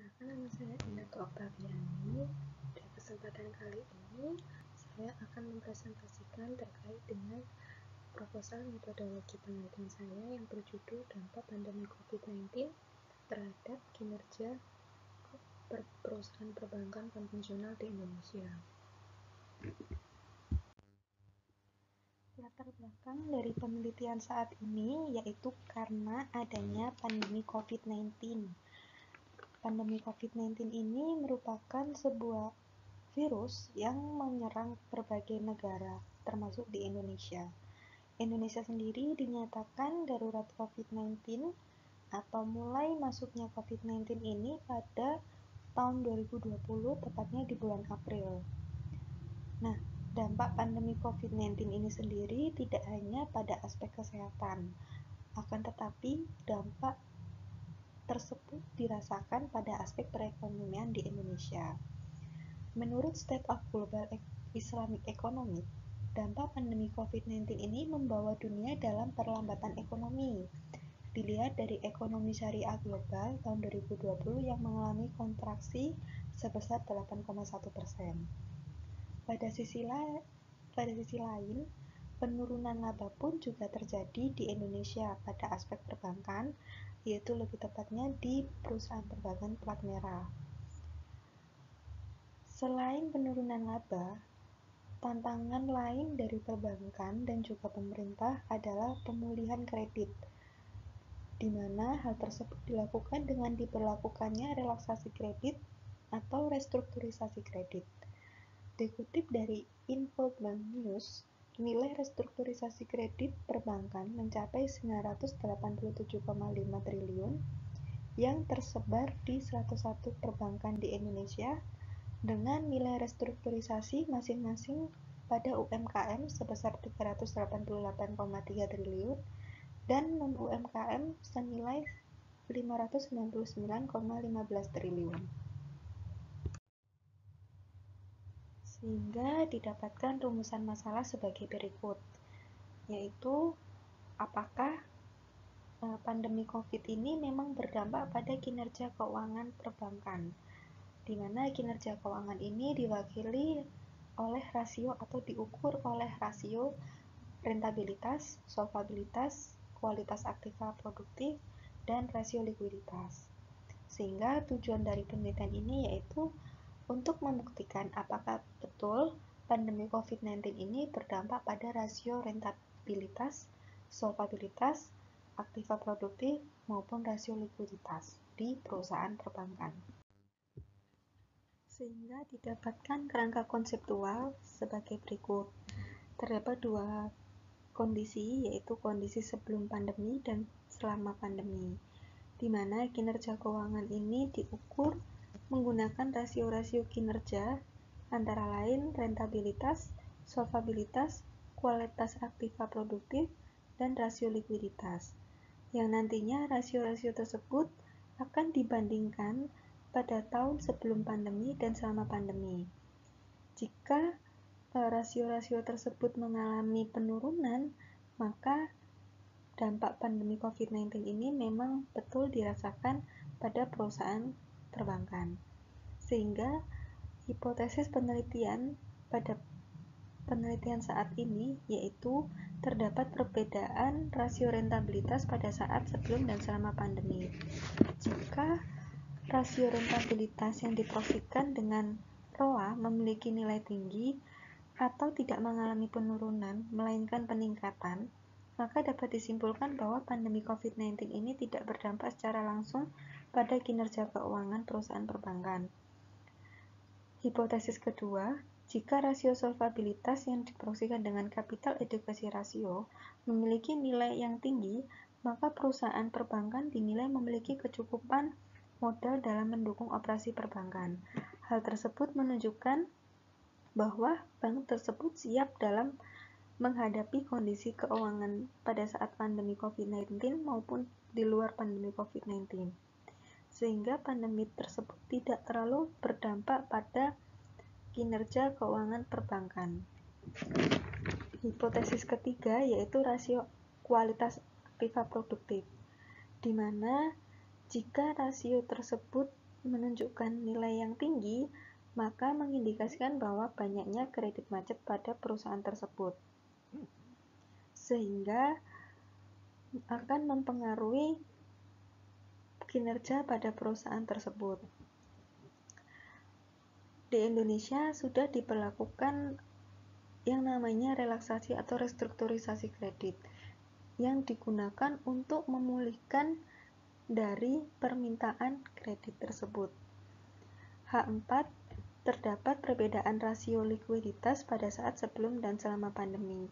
Perkenalkan, nama saya Inato Oktaviani. Di kesempatan kali ini, saya akan mempresentasikan terkait dengan proposal metodologi penelitian saya yang berjudul Dampak Pandemi COVID-19 terhadap kinerja perusahaan perbankan konvensional di Indonesia. Latar belakang dari penelitian saat ini yaitu karena adanya pandemi COVID-19. Pandemi COVID-19 ini merupakan sebuah virus yang menyerang berbagai negara, termasuk di Indonesia. Indonesia sendiri dinyatakan darurat COVID-19 atau mulai masuknya COVID-19 ini pada tahun 2020, tepatnya di bulan April. Nah, dampak pandemi COVID-19 ini sendiri tidak hanya pada aspek kesehatan, akan tetapi dampak tersebut dirasakan pada aspek perekonomian di Indonesia. Menurut State of Global Islamic Economic, dampak pandemi COVID-19 ini membawa dunia dalam perlambatan ekonomi. Dilihat dari ekonomi syariah global tahun 2020 yang mengalami kontraksi sebesar 8,1%. Pada sisi lain, penurunan laba pun juga terjadi di Indonesia pada aspek perbankan, yaitu lebih tepatnya di perusahaan perbankan plat merah. Selain penurunan laba, tantangan lain dari perbankan dan juga pemerintah adalah pemulihan kredit, di mana hal tersebut dilakukan dengan diberlakukannya relaksasi kredit atau restrukturisasi kredit. Dikutip dari Info Bank News, nilai restrukturisasi kredit perbankan mencapai 987,5 triliun yang tersebar di 101 perbankan di Indonesia dengan nilai restrukturisasi masing-masing pada UMKM sebesar 388,3 triliun dan non-UMKM senilai 599,15 triliun. Sehingga didapatkan rumusan masalah sebagai berikut, yaitu apakah pandemi COVID ini memang berdampak pada kinerja keuangan perbankan, di mana kinerja keuangan ini diwakili oleh rasio atau diukur oleh rasio rentabilitas, solvabilitas, kualitas aktiva produktif, dan rasio likuiditas. Sehingga tujuan dari penelitian ini yaitu untuk membuktikan apakah betul pandemi COVID-19 ini berdampak pada rasio rentabilitas, solvabilitas, aktiva produktif, maupun rasio likuiditas di perusahaan perbankan. Sehingga didapatkan kerangka konseptual sebagai berikut. Terdapat dua kondisi, yaitu kondisi sebelum pandemi dan selama pandemi, di mana kinerja keuangan ini diukur menggunakan rasio-rasio kinerja antara lain rentabilitas, solvabilitas, kualitas aktiva produktif, dan rasio likuiditas, yang nantinya rasio-rasio tersebut akan dibandingkan pada tahun sebelum pandemi dan selama pandemi. Jika rasio-rasio tersebut mengalami penurunan, maka dampak pandemi COVID-19 ini memang betul dirasakan pada perusahaan perbankan. Sehingga hipotesis penelitian pada penelitian saat ini yaitu terdapat perbedaan rasio rentabilitas pada saat sebelum dan selama pandemi. Jika rasio rentabilitas yang diprofitkan dengan ROA memiliki nilai tinggi atau tidak mengalami penurunan, melainkan peningkatan, maka dapat disimpulkan bahwa pandemi COVID-19 ini tidak berdampak secara langsung pada kinerja keuangan perusahaan perbankan. Hipotesis kedua, jika rasio solvabilitas yang diproyeksikan dengan capital adequacy ratio memiliki nilai yang tinggi, maka perusahaan perbankan dinilai memiliki kecukupan modal dalam mendukung operasi perbankan. Hal tersebut menunjukkan bahwa bank tersebut siap dalam menghadapi kondisi keuangan pada saat pandemi COVID-19 maupun di luar pandemi COVID-19. Sehingga pandemi tersebut tidak terlalu berdampak pada kinerja keuangan perbankan. Hipotesis ketiga yaitu rasio kualitas aktiva produktif, di mana jika rasio tersebut menunjukkan nilai yang tinggi, maka mengindikasikan bahwa banyaknya kredit macet pada perusahaan tersebut, sehingga akan mempengaruhi kinerja pada perusahaan tersebut. Di Indonesia sudah diberlakukan yang namanya relaksasi atau restrukturisasi kredit yang digunakan untuk memulihkan dari permintaan kredit tersebut. H4, terdapat perbedaan rasio likuiditas pada saat sebelum dan selama pandemi.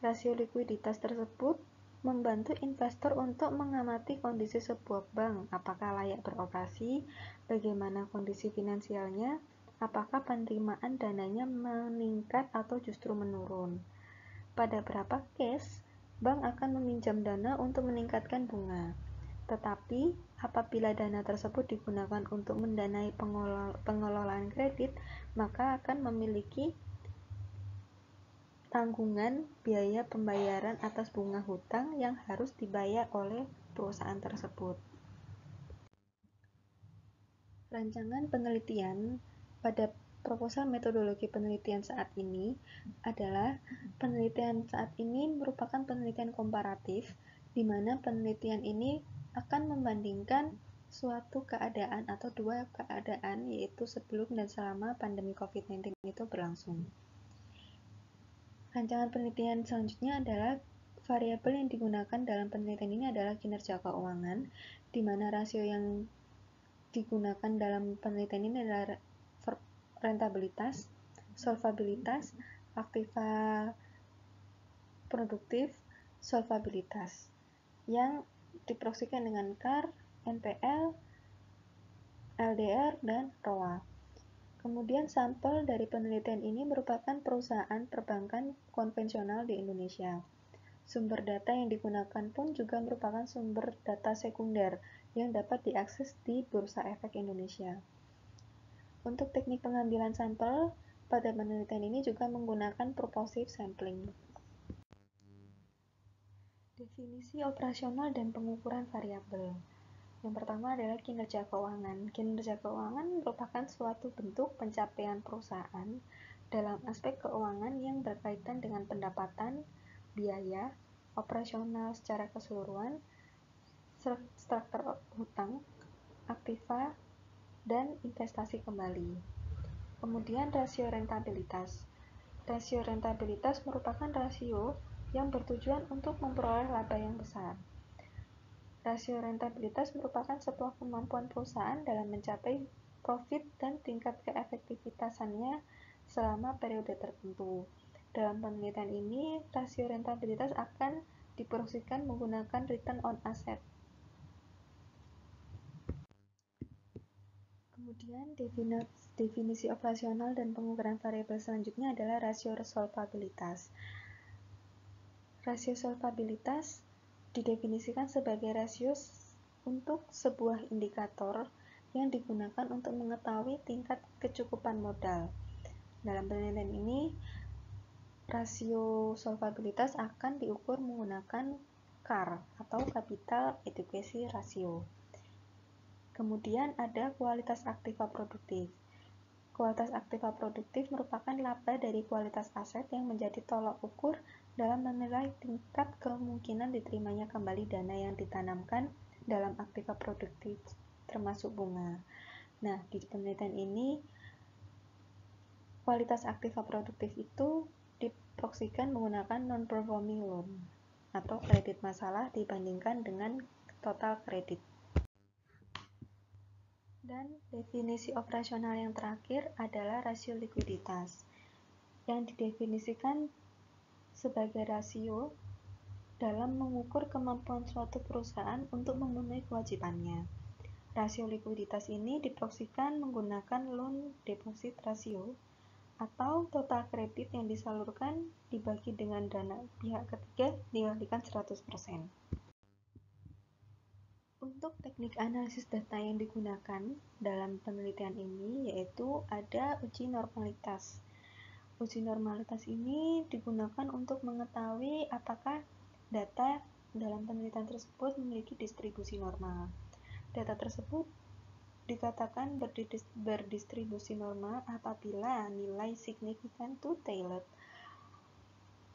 Rasio likuiditas tersebut membantu investor untuk mengamati kondisi sebuah bank, apakah layak beroperasi, bagaimana kondisi finansialnya, apakah penerimaan dananya meningkat atau justru menurun. Pada beberapa case, bank akan meminjam dana untuk meningkatkan bunga. Tetapi, apabila dana tersebut digunakan untuk mendanai pengelolaan kredit, maka akan memiliki tanggungan biaya pembayaran atas bunga hutang yang harus dibayar oleh perusahaan tersebut. Rancangan penelitian pada proposal metodologi penelitian saat ini adalah penelitian saat ini merupakan penelitian komparatif, di mana penelitian ini akan membandingkan suatu keadaan atau dua keadaan, yaitu sebelum dan selama pandemi COVID-19 itu berlangsung. Rancangan penelitian selanjutnya adalah variabel yang digunakan dalam penelitian ini adalah kinerja keuangan, di mana rasio yang digunakan dalam penelitian ini adalah rentabilitas, solvabilitas, aktiva produktif, solvabilitas, yang diproyeksikan dengan CAR, NPL, LDR, dan ROA. Kemudian sampel dari penelitian ini merupakan perusahaan perbankan konvensional di Indonesia. Sumber data yang digunakan pun juga merupakan sumber data sekunder yang dapat diakses di Bursa Efek Indonesia. Untuk teknik pengambilan sampel, pada penelitian ini juga menggunakan purposive sampling. Definisi operasional dan pengukuran variabel. Yang pertama adalah kinerja keuangan. Kinerja keuangan merupakan suatu bentuk pencapaian perusahaan dalam aspek keuangan yang berkaitan dengan pendapatan, biaya, operasional secara keseluruhan, struktur hutang, aktiva, dan investasi kembali. Kemudian rasio rentabilitas. Rasio rentabilitas merupakan rasio yang bertujuan untuk memperoleh laba yang besar. Rasio rentabilitas merupakan sebuah kemampuan perusahaan dalam mencapai profit dan tingkat keefektivitasannya selama periode tertentu. Dalam penelitian ini, rasio rentabilitas akan diproyeksikan menggunakan return on asset. Kemudian definisi operasional dan pengukuran variabel selanjutnya adalah rasio solvabilitas. Rasio solvabilitas didefinisikan sebagai rasio untuk sebuah indikator yang digunakan untuk mengetahui tingkat kecukupan modal. Dalam penelitian ini, rasio solvabilitas akan diukur menggunakan CAR atau Capital Adequacy Ratio. Kemudian ada kualitas aktiva produktif. Kualitas aktiva produktif merupakan laba dari kualitas aset yang menjadi tolak ukur dalam menilai tingkat kemungkinan diterimanya kembali dana yang ditanamkan dalam aktiva produktif, termasuk bunga. Nah, di penelitian ini, kualitas aktiva produktif itu diproyeksikan menggunakan non-performing loan atau kredit masalah dibandingkan dengan total kredit. Dan definisi operasional yang terakhir adalah rasio likuiditas, yang didefinisikan sebagai rasio dalam mengukur kemampuan suatu perusahaan untuk memenuhi kewajibannya. Rasio likuiditas ini diproyeksikan menggunakan loan deposit ratio atau total kredit yang disalurkan dibagi dengan dana pihak ketiga dikalikan 100%. Untuk teknik analisis data yang digunakan dalam penelitian ini yaitu ada uji normalitas. Uji normalitas ini digunakan untuk mengetahui apakah data dalam penelitian tersebut memiliki distribusi normal. Data tersebut dikatakan berdistribusi normal apabila nilai signifikan two-tailed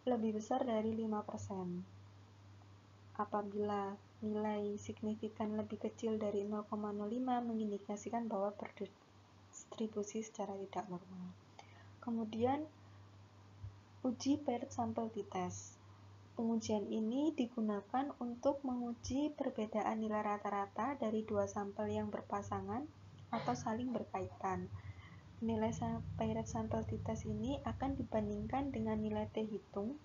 lebih besar dari 5%. Apabila nilai signifikan lebih kecil dari 0,05 mengindikasikan bahwa berdistribusi secara tidak normal. Kemudian, uji paired sample t-test. Pengujian ini digunakan untuk menguji perbedaan nilai rata-rata dari dua sampel yang berpasangan atau saling berkaitan. Nilai paired sample t-test ini akan dibandingkan dengan nilai t hitung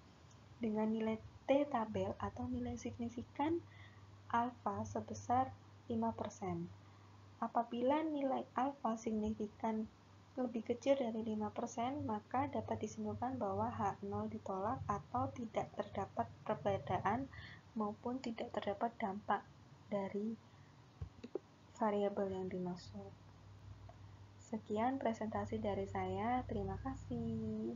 dengan nilai t tabel atau nilai signifikan alfa sebesar 5%. Apabila nilai alfa signifikan lebih kecil dari 5%, maka dapat disimpulkan bahwa H0 ditolak atau tidak terdapat perbedaan maupun tidak terdapat dampak dari variabel yang dimaksud. Sekian presentasi dari saya, terima kasih.